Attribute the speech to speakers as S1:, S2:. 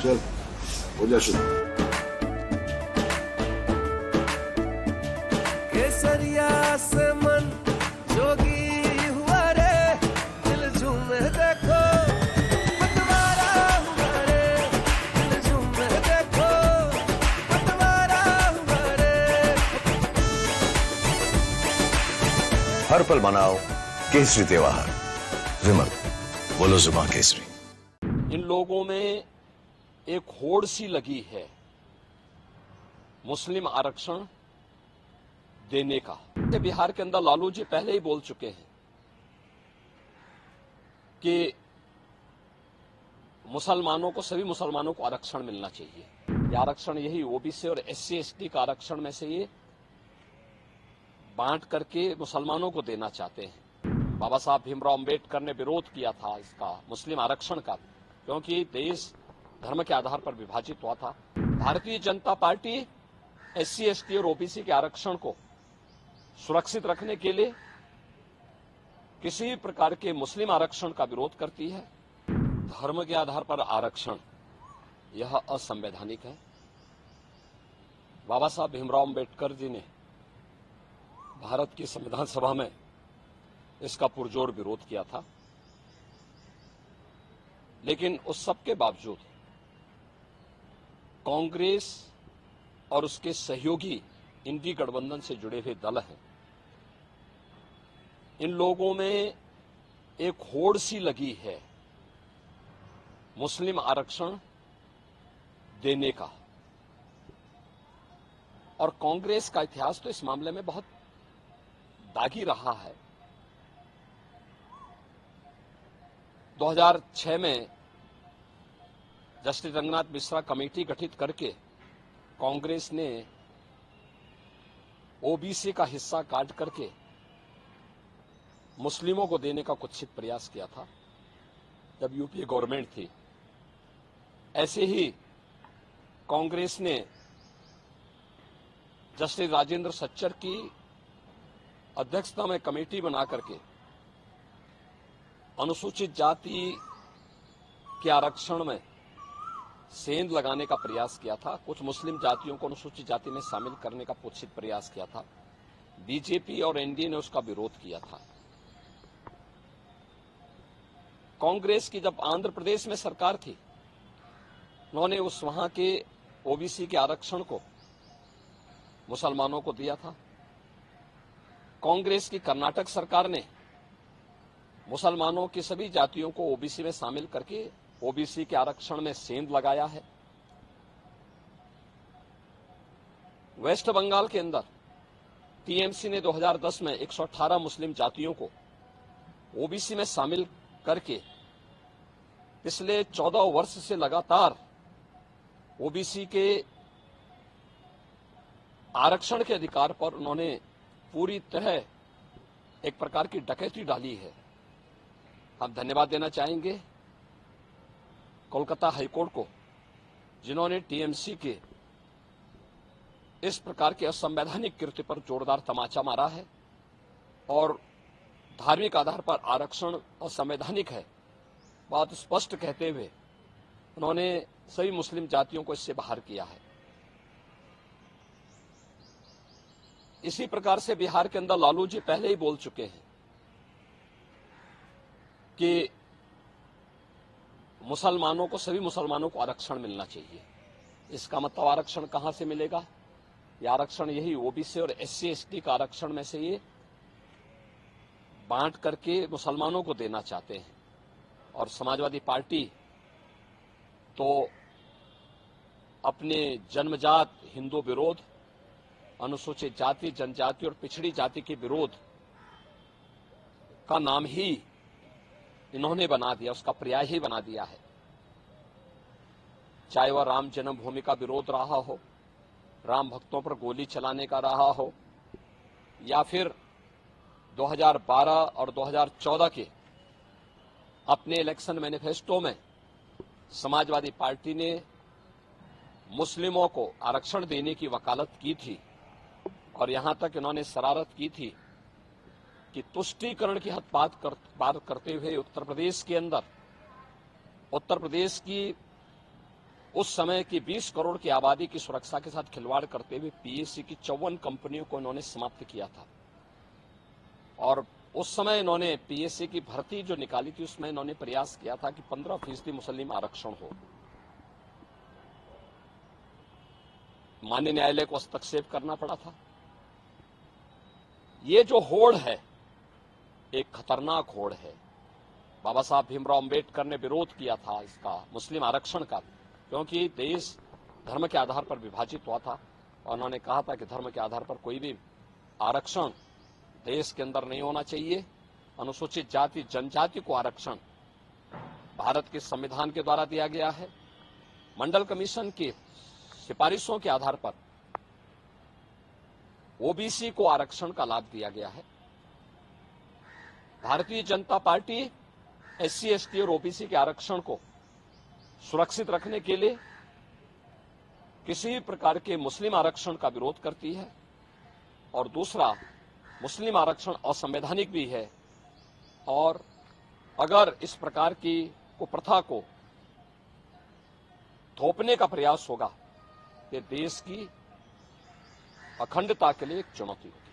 S1: चल हो जा शुरू।
S2: केसरिया से मन जोगी हुआ रे, दिल झूमे देखो पतवारा हुआ रे, दिल झूमे देखो पतवारा हुआ रे।
S3: हर पल मनाओ केसरी त्योहार। विमल, बोलो जुबान केसरी।
S4: इन लोगों में एक होड़ सी लगी है मुस्लिम आरक्षण देने का। बिहार के अंदर लालू जी पहले ही बोल चुके हैं कि मुसलमानों को, सभी मुसलमानों को आरक्षण मिलना चाहिए। ये आरक्षण यही ओबीसी और एससी एसटी का आरक्षण में से ये बांट करके मुसलमानों को देना चाहते हैं। बाबा साहब भीमराव अंबेडकर ने विरोध किया था इसका, मुस्लिम आरक्षण का, क्योंकि देश धर्म के आधार पर विभाजित हुआ था। Bharatiya Janata party SC ST और ओबीसी के आरक्षण को सुरक्षित रखने के लिए किसी प्रकार के मुस्लिम आरक्षण का विरोध करती है। धर्म के आधार पर आरक्षण यह असंवैधानिक है। बाबा साहब भीमराव अंबेडकर जी ने भारत की संविधान सभा में इसका पुरजोर विरोध किया था, लेकिन उस सब के बावजूद कांग्रेस और उसके सहयोगी इंडी गठबंधन से जुड़े हुए दल हैं, इन लोगों में एक होड़ सी लगी है मुस्लिम आरक्षण देने का। और कांग्रेस का इतिहास तो इस मामले में बहुत दागी रहा है। 2006 में जस्टिस रंगनाथ मिश्रा कमेटी गठित करके कांग्रेस ने ओबीसी का हिस्सा काट करके मुस्लिमों को देने का कुत्सित प्रयास किया था जब यूपीए गवर्नमेंट थी। ऐसे ही कांग्रेस ने जस्टिस राजेंद्र सच्चर की अध्यक्षता में कमेटी बना करके अनुसूचित जाति के आरक्षण में सेंध लगाने का प्रयास किया था। कुछ मुस्लिम जातियों को अनुसूचित जाति में शामिल करने का कुत्सित प्रयास किया था। बीजेपी और एनडीए ने उसका विरोध किया था। कांग्रेस की जब आंध्र प्रदेश में सरकार थी, उन्होंने उस वहां के ओबीसी के आरक्षण को मुसलमानों को दिया था। कांग्रेस की कर्नाटक सरकार ने मुसलमानों की सभी जातियों को ओबीसी में शामिल करके ओबीसी के आरक्षण में सेंध लगाया है। वेस्ट बंगाल के अंदर टीएमसी ने 2010 में 118 मुस्लिम जातियों को ओबीसी में शामिल करके पिछले 14 वर्ष से लगातार ओबीसी के आरक्षण के अधिकार पर उन्होंने पूरी तरह एक प्रकार की डकैती डाली है। हम धन्यवाद देना चाहेंगे कोलकाता हाईकोर्ट को, जिन्होंने टीएमसी के इस प्रकार के असंवैधानिक कृत्य पर जोरदार तमाचा मारा है और धार्मिक आधार पर आरक्षण असंवैधानिक है बात स्पष्ट कहते हुए उन्होंने सभी मुस्लिम जातियों को इससे बाहर किया है। इसी प्रकार से बिहार के अंदर लालू जी पहले ही बोल चुके हैं कि मुसलमानों को, सभी मुसलमानों को आरक्षण मिलना चाहिए। इसका मतलब आरक्षण कहां से मिलेगा? यह आरक्षण यही ओबीसी और एससी एसटी का आरक्षण में से ये बांट करके मुसलमानों को देना चाहते हैं। और समाजवादी पार्टी तो अपने जन्मजात हिंदू विरोध, अनुसूचित जाति, जनजाति और पिछड़ी जाति के विरोध का नाम ही इन्होंने बना दिया, उसका पर्याय ही बना दिया है। चाहे वह राम जन्मभूमि का विरोध रहा हो, राम भक्तों पर गोली चलाने का रहा हो, या फिर 2012 और 2014 के अपने इलेक्शन मैनिफेस्टो में समाजवादी पार्टी ने मुस्लिमों को आरक्षण देने की वकालत की थी और यहां तक इन्होंने शरारत की थी कि तुष्टीकरण की हद पार करते हुए उत्तर प्रदेश के अंदर, उत्तर प्रदेश की उस समय की 20 करोड़ की आबादी की सुरक्षा के साथ खिलवाड़ करते हुए पीएससी की 54 कंपनियों को इन्होंने समाप्त किया था। और उस समय इन्होंने पीएससी की भर्ती जो निकाली थी उसमें इन्होंने प्रयास किया था कि 15% मुस्लिम आरक्षण हो। माननीय न्यायालय को हस्तक्षेप करना पड़ा था। ये जो होड़ है एक खतरनाक होड़ है। बाबा साहब भीमराव अंबेडकर ने विरोध किया था इसका, मुस्लिम आरक्षण का, क्योंकि देश धर्म के आधार पर विभाजित हुआ था और उन्होंने कहा था कि धर्म के आधार पर कोई भी आरक्षण देश के अंदर नहीं होना चाहिए। अनुसूचित जाति जनजाति को आरक्षण भारत के संविधान के द्वारा दिया गया है। मंडल कमीशन की सिफारिशों के आधार पर ओबीसी को आरक्षण का लाभ दिया गया है। Bharatiya Janata party SC, ST और ओबीसी के आरक्षण को सुरक्षित रखने के लिए किसी भी प्रकार के मुस्लिम आरक्षण का विरोध करती है। और दूसरा, मुस्लिम आरक्षण असंवैधानिक भी है और अगर इस प्रकार की कुप्रथा को थोपने का प्रयास होगा तो देश की अखंडता के लिए एक चुनौती होगी।